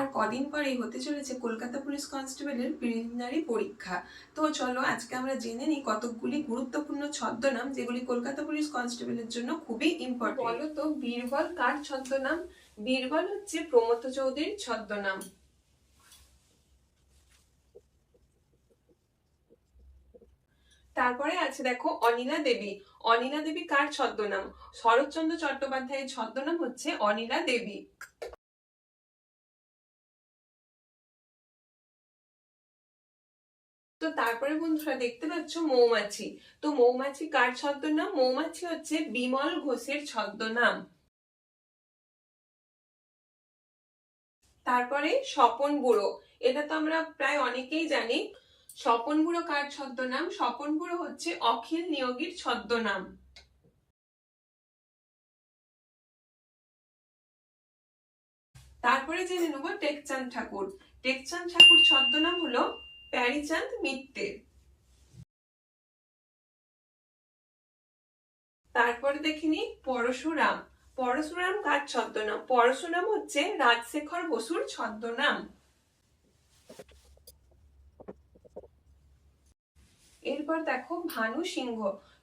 আর কদিন পরেই হতে চলেছে কলকাতা পুলিশ কনস্টেবলের প্রিলিমিনারি পরীক্ষা। তো চলো আজকে আমরা জেনে নিই কতকগুলি গুরুত্বপূর্ণ ছদ্মনাম যেগুলি কলকাতা পুলিশ কনস্টেবলের জন্য খুবই ইম্পর্টেন্ট। বলো তো বীরবল কার ছদ্মনাম? বীরবল হচ্ছে প্রমথ চৌধুরীর ছদ্মনাম। তারপরে আছে দেখো অনিলা দেবী। অনিলা দেবী কার ছদ্মনাম? শরৎচন্দ্র চট্টোপাধ্যায়ের ছদ্মনাম হচ্ছে অনিলা দেবী। তো তারপরে বন্ধুরা দেখতে পাচ্ছ মৌমাছি। তো মৌমাছি কার ছদ্মনাম? মৌমাছি হচ্ছে বিমল ঘোষের ছদ্মনাম। তারপরে স্বপন বুড়ো, এটা তো আমরা প্রায় অনেকেই জানি। স্বপন বুড়ো কার ছদ্মনাম? স্বপন বুড়ো হচ্ছে অখিল নিয়োগীর ছদ্মনাম। তারপরে জেনে নেব টেকচাঁদ ঠাকুর। টেকচাঁদ ঠাকুর ছদ্মনাম হলো প্যারীচাঁদ মিত্রের। তারপরে দেখিনি পরশুরাম। পরশুরাম কার ছদ্মনাম? পরশুরাম হচ্ছে রাজশেখর বসুর ছদ্মনাম। এরপর দেখো ভানু সিংহ।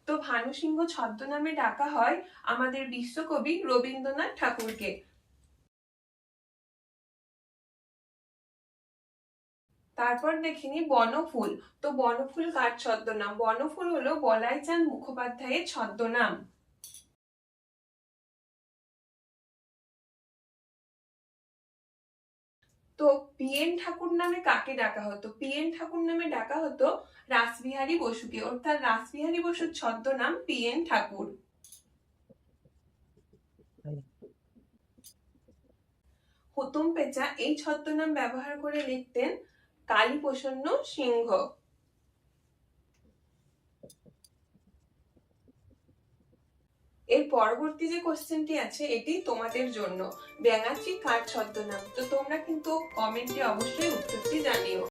তো ভানু সিংহ ছদ্মনামে ডাকা হয় আমাদের বিশ্বকবি রবীন্দ্রনাথ ঠাকুরকে। তারপর দেখিনি বনফুল। তো বনফুল কার ছদ্মনাম? বনফুল হলো বলাইচাঁদ মুখোপাধ্যায়ের ছদ্মনাম। তো পিএন ঠাকুর নামে কাকে ডাকা হতো? পিএন ঠাকুর নামে ডাকা হতো রাসবিহারী বসুকে, অর্থাৎ রাসবিহারী বসুর ছদ্মনাম পিএন ঠাকুর। হুতুম পেঁচা এই ছদ্মনাম ব্যবহার করে লিখতেন কালীপ্রসন্ন সিংহ। এর পরবর্তী যে কোশ্চেনটি আছে এটি তোমাদের জন্য। ব্যাঙাচি কার ছদ্মনাম? তো তোমরা কিন্তু কমেন্টে অবশ্যই উত্তরটি জানিও।